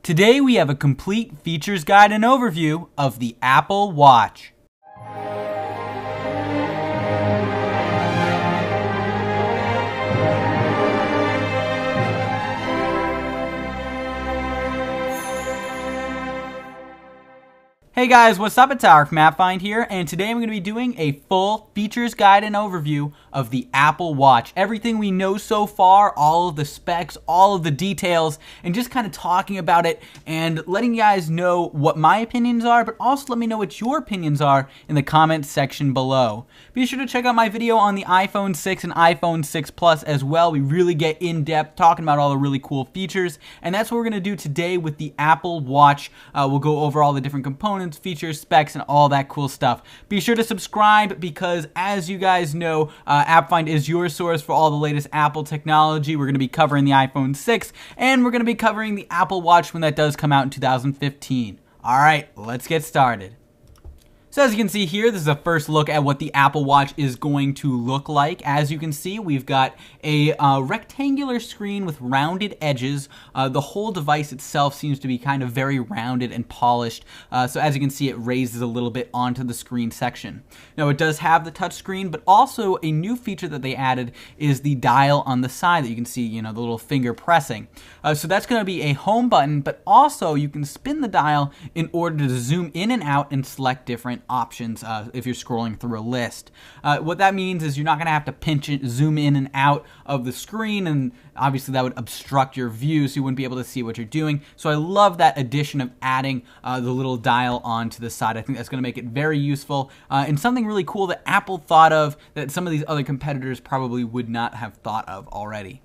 Today we have a complete features guide and overview of the Apple Watch. Hey guys, what's up? It's Eric from AppFind here, and today I'm going to be doing a full features guide and overview of the Apple Watch. Everything we know so far, all of the specs, all of the details, and just kind of talking about it and letting you guys know what my opinions are, but also let me know what your opinions are in the comments section below. Be sure to check out my video on the iPhone 6 and iPhone 6 Plus as well. We really get in depth talking about all the really cool features, and that's what we're going to do today with the Apple Watch. We'll go over all the different components, features, specs, and all that cool stuff. Be sure to subscribe because, as you guys know, AppFind is your source for all the latest Apple technology. We're going to be covering the iPhone 6, and we're going to be covering the Apple Watch when that does come out in 2015. All right, let's get started. So as you can see here, this is a first look at what the Apple Watch is going to look like. As you can see, we've got a rectangular screen with rounded edges. The whole device itself seems to be kind of very rounded and polished. So as you can see, it raises a little bit onto the screen section. Now it does have the touch screen, but also a new feature that they added is the dial on the side that you can see, the little finger pressing. So that's going to be a home button, but also you can spin the dial in order to zoom in and out and select different options if you're scrolling through a list. What that means is you're not going to have to pinch it, zoom in and out of the screen, and obviously that would obstruct your view, so you wouldn't be able to see what you're doing. So I love that addition of adding the little dial onto the side. I think that's going to make it very useful and something really cool that Apple thought of that some of these other competitors probably would not have thought of already.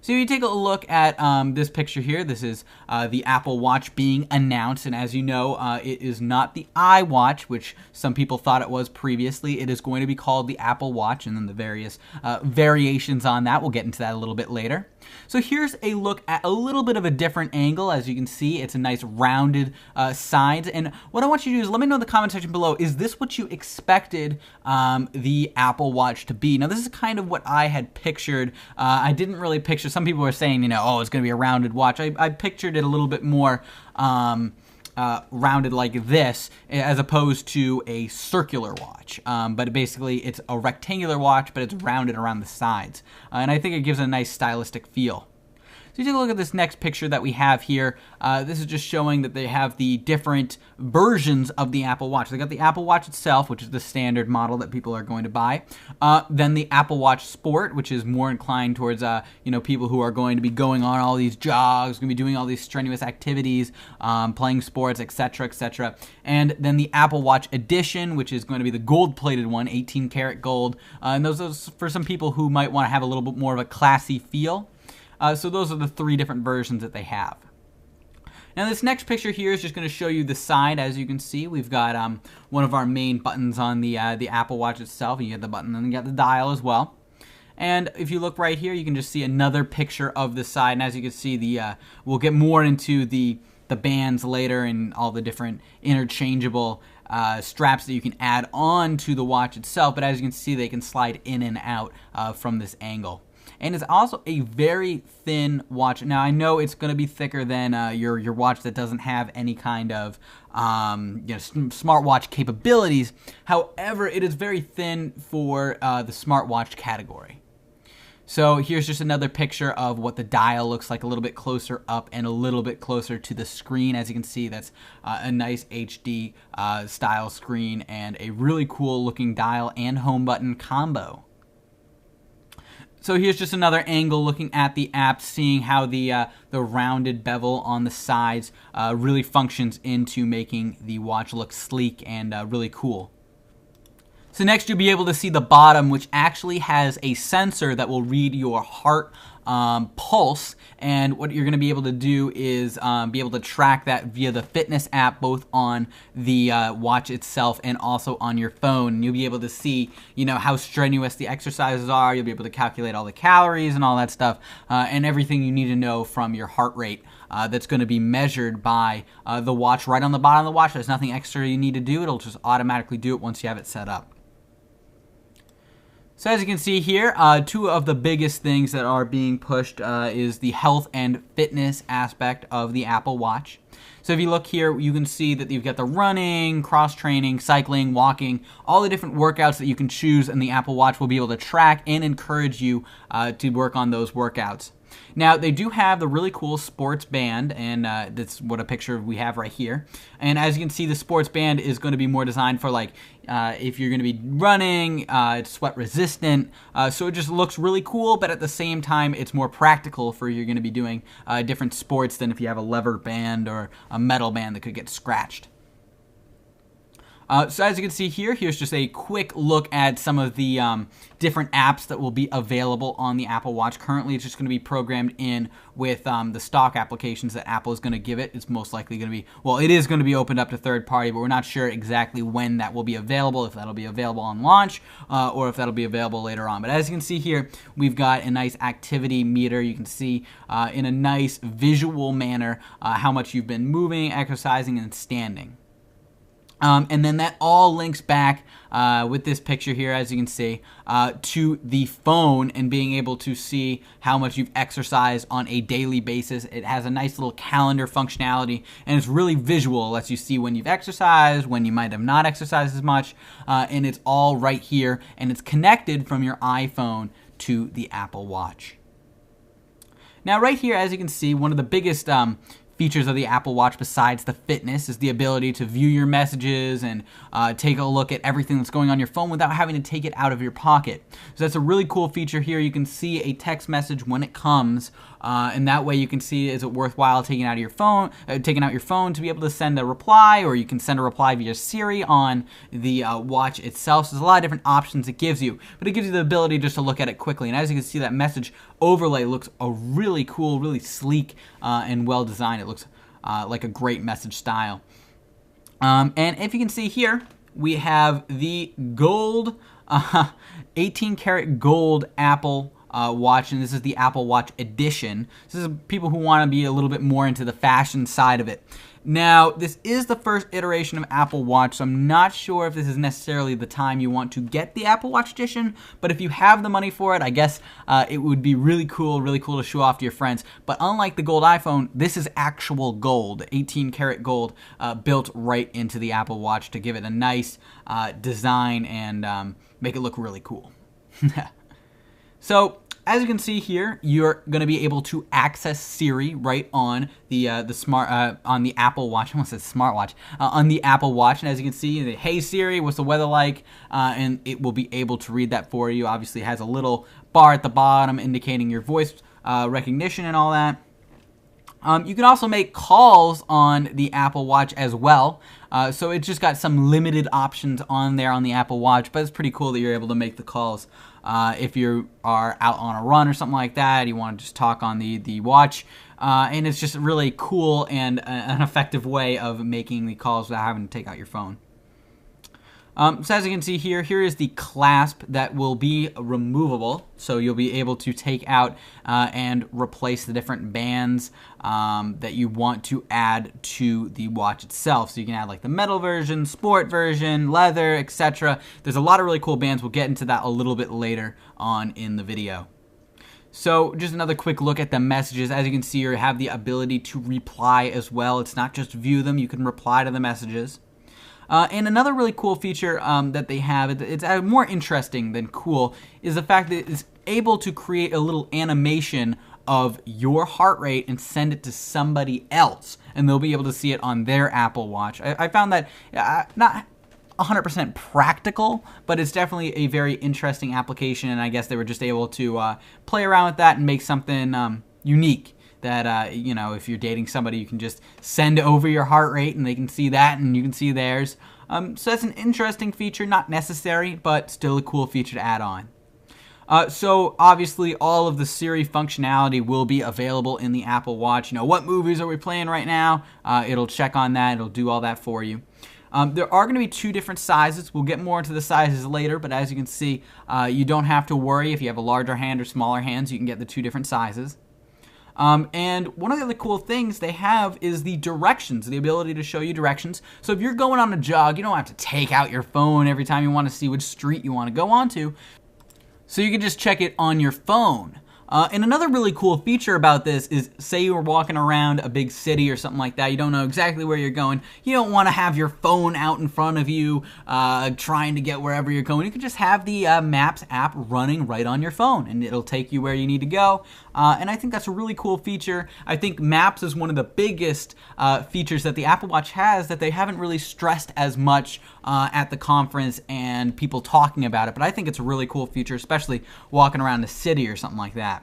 So you take a look at this picture here. This is the Apple Watch being announced, and as you know, it is not the iWatch, which some people thought it was previously. It is going to be called the Apple Watch, and then the various variations on that. We'll get into that a little bit later. So here's a look at a little bit of a different angle. As you can see, it's a nice rounded sides, and what I want you to do is let me know in the comment section below, is this what you expected the Apple Watch to be? Now this is kind of what I had pictured. I didn't really picture, some people were saying, oh, it's going to be a rounded watch. I pictured it a little bit more rounded like this as opposed to a circular watch. But basically it's a rectangular watch, but it's rounded around the sides. And I think it gives a nice stylistic feel. So you take a look at this next picture that we have here. This is just showing that they have the different versions of the Apple Watch. They got the Apple Watch itself, which is the standard model that people are going to buy. Then the Apple Watch Sport, which is more inclined towards people who are going to be going on all these jogs, going to be doing all these strenuous activities, playing sports, etc., etc. And then the Apple Watch Edition, which is going to be the gold-plated one, 18 karat gold. And those are for some people who might want to have a little bit more of a classy feel. So those are the three different versions that they have. Now this next picture here is just going to show you the side. As you can see, we've got one of our main buttons on the Apple Watch itself. You get the button and you got the dial as well. And if you look right here, you can just see another picture of the side. And as you can see, we'll get more into the bands later and all the different interchangeable straps that you can add on to the watch itself. But as you can see, they can slide in and out from this angle. And it's also a very thin watch. Now, I know it's going to be thicker than your watch that doesn't have any kind of smartwatch capabilities. However, it is very thin for the smartwatch category. So here's just another picture of what the dial looks like, a little bit closer up and a little bit closer to the screen. As you can see, that's a nice HD style screen and a really cool looking dial and home button combo. So here's just another angle looking at the app, seeing how the rounded bevel on the sides really functions into making the watch look sleek and really cool. So next you'll be able to see the bottom, which actually has a sensor that will read your heart pulse, and what you're going to be able to do is be able to track that via the fitness app, both on the watch itself and also on your phone. And you'll be able to see how strenuous the exercises are. You'll be able to calculate all the calories and all that stuff, and everything you need to know from your heart rate that's going to be measured by the watch right on the bottom of the watch. There's nothing extra you need to do. It'll just automatically do it once you have it set up. So as you can see here, two of the biggest things that are being pushed is the health and fitness aspect of the Apple Watch. So if you look here, you can see that you've got the running, cross-training, cycling, walking, all the different workouts that you can choose, and the Apple Watch will be able to track and encourage you to work on those workouts. Now, they do have the really cool sports band, and that's what a picture we have right here. And as you can see, the sports band is going to be more designed for, like, if you're going to be running, it's sweat resistant, so it just looks really cool, but at the same time, it's more practical for you're going to be doing different sports than if you have a leather band or a metal band that could get scratched. So as you can see here, here's just a quick look at some of the different apps that will be available on the Apple Watch. Currently, it's just going to be programmed in with the stock applications that Apple is going to give it. It's most likely going to be, well, it is going to be opened up to third party, but we're not sure exactly when that will be available, if that'll be available on launch or if that'll be available later on. But as you can see here, we've got a nice activity meter. You can see in a nice visual manner how much you've been moving, exercising, and standing. And then that all links back with this picture here, as you can see, to the phone and being able to see how much you've exercised on a daily basis. It has a nice little calendar functionality, and it's really visual. It lets you see when you've exercised, when you might have not exercised as much, and it's all right here, and it's connected from your iPhone to the Apple Watch. Now, right here, as you can see, one of the biggest features of the Apple Watch besides the fitness is the ability to view your messages and take a look at everything that's going on your phone without having to take it out of your pocket. So that's a really cool feature here. You can see a text message when it comes, and that way you can see, is it worthwhile taking out your phone to be able to send a reply, or you can send a reply via Siri on the watch itself. So there's a lot of different options it gives you, but it gives you the ability just to look at it quickly. And as you can see, that message overlay looks really cool, really sleek, and well designed. It looks like a great message style. And if you can see here, we have the gold, 18 karat gold Apple watch, and this is the Apple Watch Edition. This is people who want to be a little bit more into the fashion side of it. Now, this is the first iteration of Apple Watch, so I'm not sure if this is necessarily the time you want to get the Apple Watch Edition, but if you have the money for it, I guess it would be really cool to show off to your friends. But unlike the gold iPhone, this is actual gold, 18 karat gold, built right into the Apple Watch to give it a nice design and make it look really cool. So, as you can see here, you're going to be able to access Siri right on the on the Apple Watch. I almost said smartwatch. On the Apple Watch, and as you can see, hey Siri, what's the weather like? And it will be able to read that for you. Obviously, it has a little bar at the bottom indicating your voice recognition and all that. You can also make calls on the Apple Watch as well. So it's just got some limited options on there on the Apple Watch, but it's pretty cool that you're able to make the calls. If you are out on a run or something like that, you want to just talk on the watch. And it's just really cool and an effective way of making the calls without having to take out your phone. So as you can see here, here is the clasp that will be removable. So you'll be able to take out and replace the different bands that you want to add to the watch itself. So you can add like the metal version, sport version, leather, etc. There's a lot of really cool bands. We'll get into that a little bit later on in the video. So just another quick look at the messages. As you can see, you have the ability to reply as well. It's not just view them, you can reply to the messages. And another really cool feature that they have, it's more interesting than cool, is the fact that it's able to create a little animation of your heart rate and send it to somebody else, and they'll be able to see it on their Apple Watch. I found that not 100% practical, but it's definitely a very interesting application, and I guess they were just able to play around with that and make something unique. That, you know, if you're dating somebody, you can just send over your heart rate and they can see that and you can see theirs. So that's an interesting feature, not necessary, but still a cool feature to add on. So obviously all of the Siri functionality will be available in the Apple Watch. You know, what movies are we playing right now? It'll check on that. It'll do all that for you. There are going to be two different sizes. We'll get more into the sizes later, but as you can see, you don't have to worry if you have a larger hand or smaller hands. You can get the two different sizes. And one of the other cool things they have is the directions, the ability to show you directions. So if you're going on a jog, you don't have to take out your phone every time you want to see which street you want to go onto. So you can just check it on your phone. And another really cool feature about this is, say you were walking around a big city or something like that, you don't know exactly where you're going, you don't want to have your phone out in front of you trying to get wherever you're going. You can just have the Maps app running right on your phone, and it'll take you where you need to go. And I think that's a really cool feature. I think Maps is one of the biggest features that the Apple Watch has that they haven't really stressed as much at the conference and people talking about it. But I think it's a really cool feature, especially walking around the city or something like that.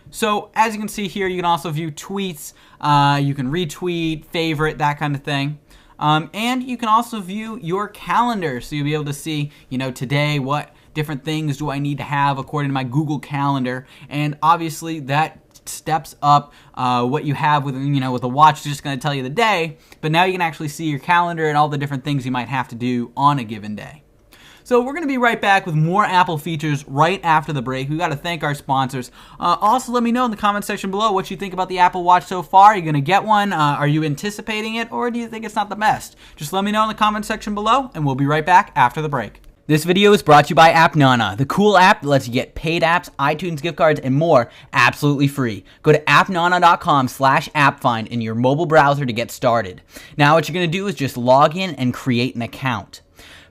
So as you can see here, you can also view tweets, you can retweet, favorite, that kind of thing. And you can also view your calendar. So you'll be able to see, today what different things do I need to have according to my Google Calendar. And obviously that steps up what you have with the watch. It's just going to tell you the day, but now you can actually see your calendar and all the different things you might have to do on a given day. So we're going to be right back with more Apple features right after the break. We've got to thank our sponsors. Also, let me know in the comment section below what you think about the Apple Watch so far. Are you going to get one? Are you anticipating it, or do you think it's not the best? Just let me know in the comment section below, and we'll be right back after the break. This video is brought to you by AppNana, the cool app that lets you get paid apps, iTunes gift cards, and more absolutely free. Go to appnana.com/appfind in your mobile browser to get started. Now what you're going to do is just log in and create an account.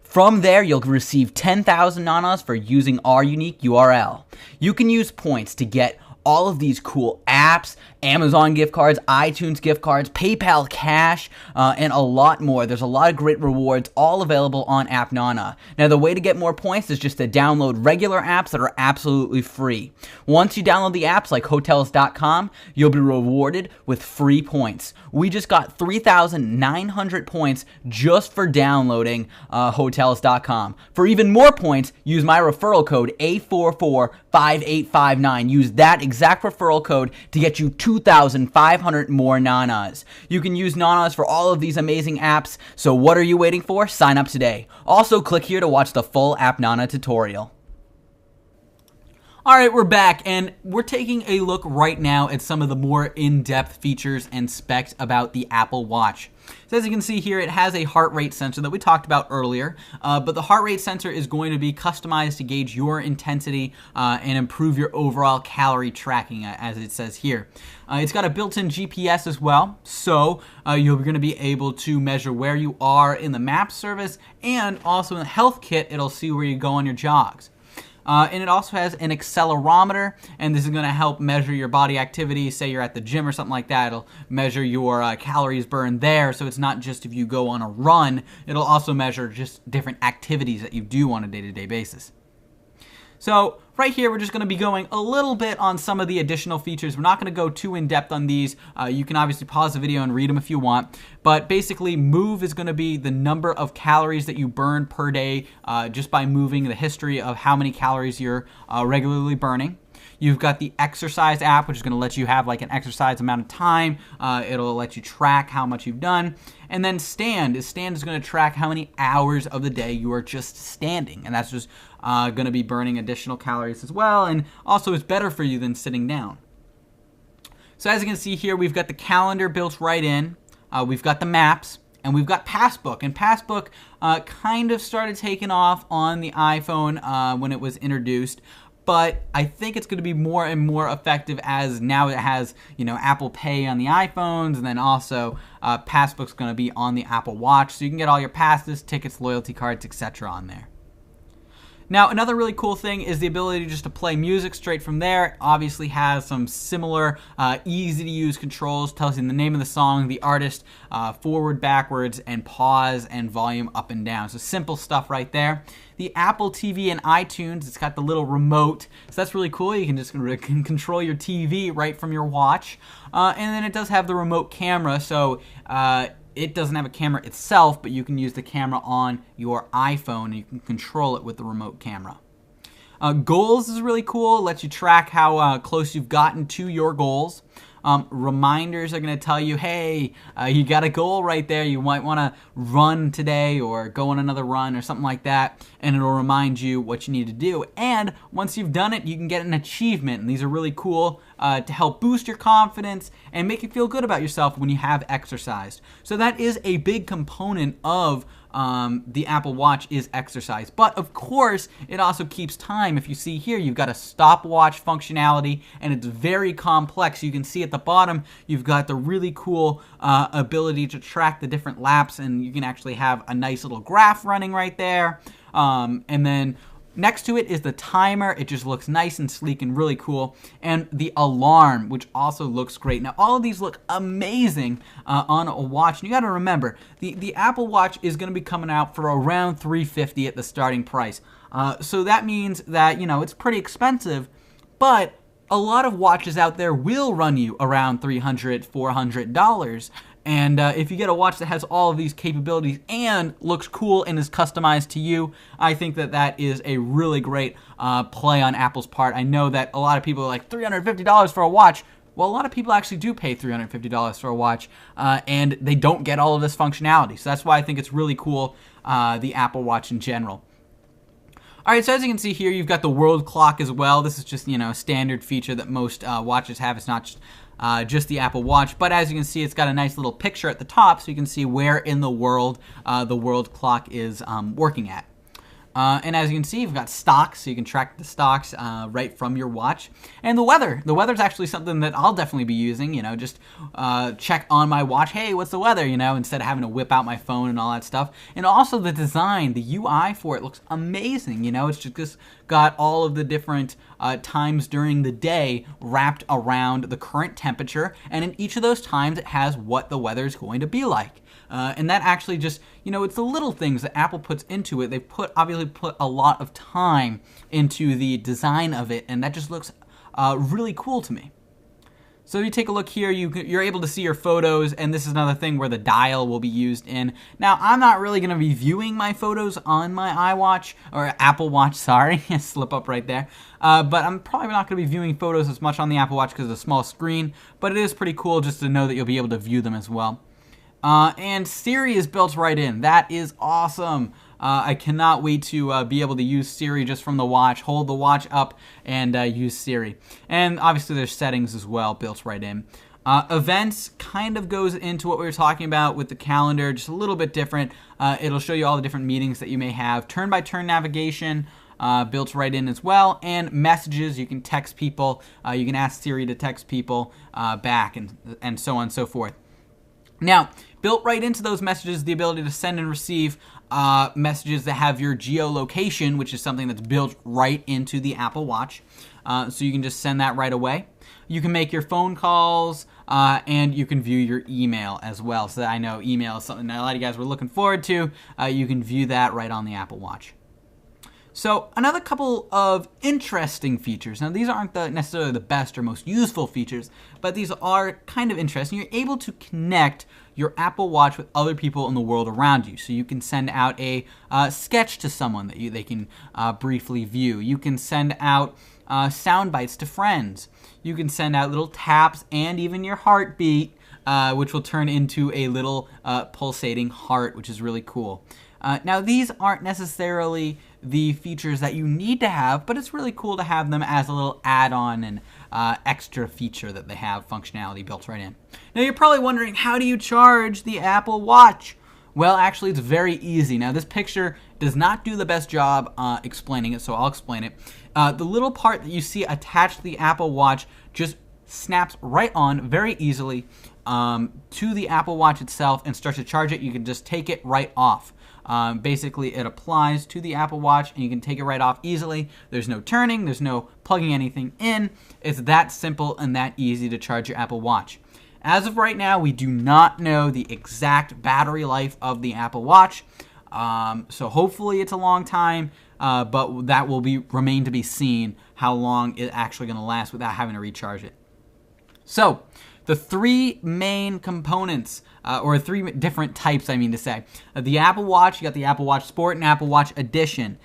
From there, you'll receive 10,000 nanas for using our unique URL. You can use points to get all of these cool apps, Amazon gift cards, iTunes gift cards, PayPal Cash, and a lot more. There's a lot of great rewards all available on AppNana. Now, the way to get more points is just to download regular apps that are absolutely free. Once you download the apps like Hotels.com, you'll be rewarded with free points. We just got 3,900 points just for downloading Hotels.com. For even more points, use my referral code A445859. Use that exact referral code to get you 2,500 more nanas. You can use nanas for all of these amazing apps, so what are you waiting for? Sign up today. Also, click here to watch the full AppNana tutorial. Alright, we're back, and we're taking a look right now at some of the more in-depth features and specs about the Apple Watch. So as you can see here, it has a heart rate sensor that we talked about earlier, but the heart rate sensor is going to be customized to gauge your intensity and improve your overall calorie tracking, as it says here. It's got a built-in GPS as well, so you're going to be able to measure where you are in the map service, and also in the health kit, it'll see where you go on your jogs. And it also has an accelerometer, and this is going to help measure your body activity. Say you're at the gym or something like that, it'll measure your calories burned there, so it's not just if you go on a run, it'll also measure just different activities that you do on a day-to-day basis. So right here, we're just going to be going a little bit on some of the additional features. We're not going to go too in-depth on these. You can obviously pause the video and read them if you want. But basically, Move is going to be the number of calories that you burn per day just by moving, the history of how many calories you're regularly burning. You've got the Exercise app, which is going to let you have like an exercise amount of time. It'll let you track how much you've done. And then Stand is going to track how many hours of the day you are just standing. And that's just going to be burning additional calories as well. And also is better for you than sitting down. So as you can see here, we've got the calendar built right in. We've got the maps. And we've got Passbook. And Passbook kind of started taking off on the iPhone when it was introduced. But I think it's going to be more and more effective as now it has, Apple Pay on the iPhones, and then also Passbook's going to be on the Apple Watch, so you can get all your passes, tickets, loyalty cards, etc. on there. Now, another really cool thing is the ability just to play music straight from there. It obviously has some similar easy-to-use controls. Tells you the name of the song, the artist, forward, backwards, and pause and volume up and down. So simple stuff right there. The Apple TV and iTunes, it's got the little remote. So that's really cool. You can just control your TV right from your watch. And then it does have the remote camera. So it doesn't have a camera itself, but you can use the camera on your iPhone and you can control it with the remote camera. Goals is really cool. It lets you track how close you've gotten to your goals. Reminders are going to tell you, hey, you got a goal right there. You might want to run today or go on another run or something like that, and it'll remind you what you need to do. And once you've done it, you can get an achievement, and these are really cool. to help boost your confidence and make you feel good about yourself when you have exercised. So that is a big component of the Apple Watch is exercise. But of course, it also keeps time. If you see here, you've got a stopwatch functionality, and it's very complex. You can see at the bottom, you've got the really cool ability to track the different laps, and you can actually have a nice little graph running right there. And then next to it is the timer. It just looks nice and sleek and really cool. And the alarm, which also looks great. Now, all of these look amazing on a watch. And you got to remember, the Apple Watch is going to be coming out for around $350 at the starting price. So that means that, you know, it's pretty expensive, but a lot of watches out there will run you around $300, $400. And if you get a watch that has all of these capabilities and looks cool and is customized to you, I think that that is a really great play on Apple's part. I know that a lot of people are like, $350 for a watch. Well, a lot of people actually do pay $350 for a watch, and they don't get all of this functionality. So that's why I think it's really cool, the Apple Watch in general. All right, so as you can see here, you've got the world clock as well. This is just, you know, a standard feature that most watches have. It's not just the Apple Watch, but as you can see, it's got a nice little picture at the top, so you can see where in the world clock is working at. And as you can see, you've got stocks, so you can track the stocks right from your watch. And the weather. The weather's actually something that I'll definitely be using, you know, just check on my watch, hey, what's the weather, you know, instead of having to whip out my phone and all that stuff. And also the design, the UI for it looks amazing, you know, it's just got all of the different times during the day wrapped around the current temperature, and in each of those times it has what the weather is going to be like. And that actually just, you know, it's the little things that Apple puts into it. They've obviously put a lot of time into the design of it, and that just looks really cool to me. So if you take a look here, you're able to see your photos, and this is another thing where the dial will be used in. Now, I'm not really going to be viewing my photos on my iWatch, or Apple Watch, sorry, slip up right there. But I'm probably not going to be viewing photos as much on the Apple Watch because of the small screen, but it is pretty cool just to know that you'll be able to view them as well. And Siri is built right in. That is awesome. I cannot wait to be able to use Siri just from the watch, hold the watch up, and use Siri. And obviously there's settings as well built right in. Events kind of goes into what we were talking about with the calendar, just a little bit different. It'll show you all the different meetings that you may have. Turn-by-turn navigation built right in as well. And messages, you can text people. You can ask Siri to text people back and so on and so forth. Now, built right into those messages, the ability to send and receive messages that have your geolocation, which is something that's built right into the Apple Watch. So you can just send that right away. You can make your phone calls, and you can view your email as well. So I know email is something that a lot of you guys were looking forward to. You can view that right on the Apple Watch. So another couple of interesting features. Now these aren't necessarily the best or most useful features, but these are kind of interesting. You're able to connect your Apple Watch with other people in the world around you. So you can send out a sketch to someone that they can briefly view. You can send out sound bites to friends. You can send out little taps and even your heartbeat, which will turn into a little pulsating heart, which is really cool. Now, these aren't necessarily the features that you need to have, but it's really cool to have them as a little add-on and extra feature that they have functionality built right in. Now, you're probably wondering, how do you charge the Apple Watch? Well, actually, it's very easy. Now, this picture does not do the best job explaining it, so I'll explain it. The little part that you see attached to the Apple Watch just snaps right on very easily to the Apple Watch itself and starts to charge it. You can just take it right off. Basically, it applies to the Apple Watch, and you can take it right off easily. There's no turning. There's no plugging anything in. It's that simple and that easy to charge your Apple Watch. As of right now, we do not know the exact battery life of the Apple Watch. So hopefully it's a long time, but that will remain to be seen how long it's actually going to last without having to recharge it. So the three main components, or three different types, I mean to say. The Apple Watch, you got the Apple Watch Sport and Apple Watch Edition.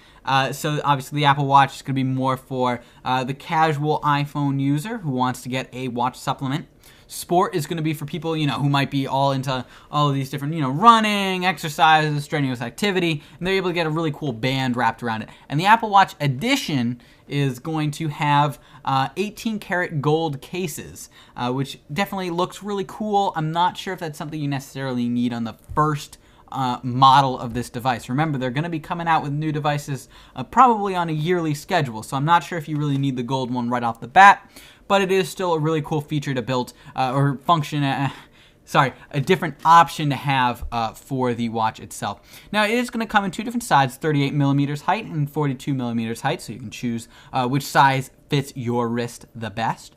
So obviously the Apple Watch is going to be more for the casual iPhone user who wants to get a watch supplement. Sport is going to be for people, who might be all into all of these different, running, exercises, strenuous activity, and they're able to get a really cool band wrapped around it. And the Apple Watch Edition is going to have 18 karat gold cases, which definitely looks really cool. I'm not sure if that's something you necessarily need on the first model of this device. Remember, they're going to be coming out with new devices probably on a yearly schedule, so I'm not sure if you really need the gold one right off the bat, but it is still a really cool feature to build or function. A different option to have for the watch itself. Now, it is going to come in two different sizes, 38 millimeters height and 42 millimeters height, so you can choose which size fits your wrist the best.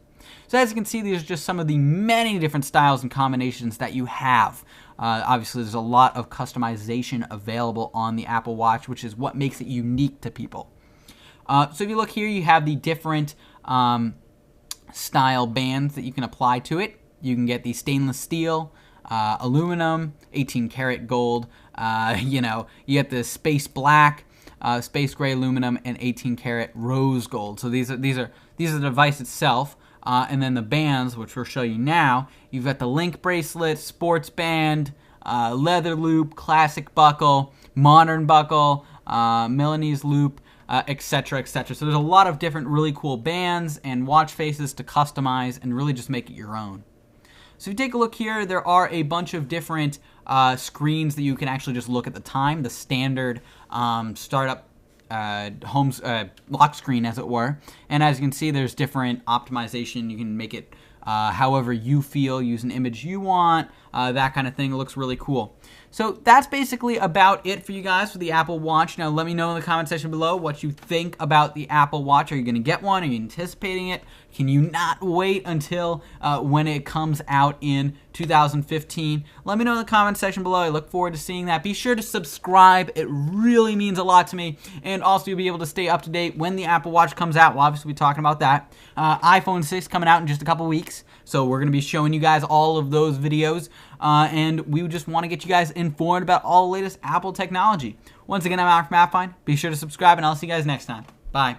So as you can see, these are just some of the many different styles and combinations that you have. Obviously, there's a lot of customization available on the Apple Watch, which is what makes it unique to people. So if you look here, you have the different style bands that you can apply to it. You can get the stainless steel, aluminum, 18 karat gold. You get the space black, space gray aluminum, and 18 karat rose gold. So these are the device itself. And then the bands, which we'll show you now, you've got the Link bracelet, sports band, leather loop, classic buckle, modern buckle, Milanese loop, etc., etc. So there's a lot of different really cool bands and watch faces to customize and really just make it your own. So if you take a look here, there are a bunch of different screens that you can actually just look at the time, the standard startup lock screen, as it were. And as you can see, there's different optimization. You can make it however you feel, use an image you want, that kind of thing. It looks really cool. So that's basically about it for you guys for the Apple Watch. Now let me know in the comment section below what you think about the Apple Watch. Are you going to get one? Are you anticipating it? Can you not wait until when it comes out in 2015? Let me know in the comment section below. I look forward to seeing that. Be sure to subscribe. It really means a lot to me. And also you'll be able to stay up to date when the Apple Watch comes out. We'll obviously be talking about that. iPhone 6 coming out in just a couple weeks. So we're going to be showing you guys all of those videos. And we just want to get you guys informed about all the latest Apple technology. Once again, I'm Alec from MapFind. Be sure to subscribe, and I'll see you guys next time. Bye.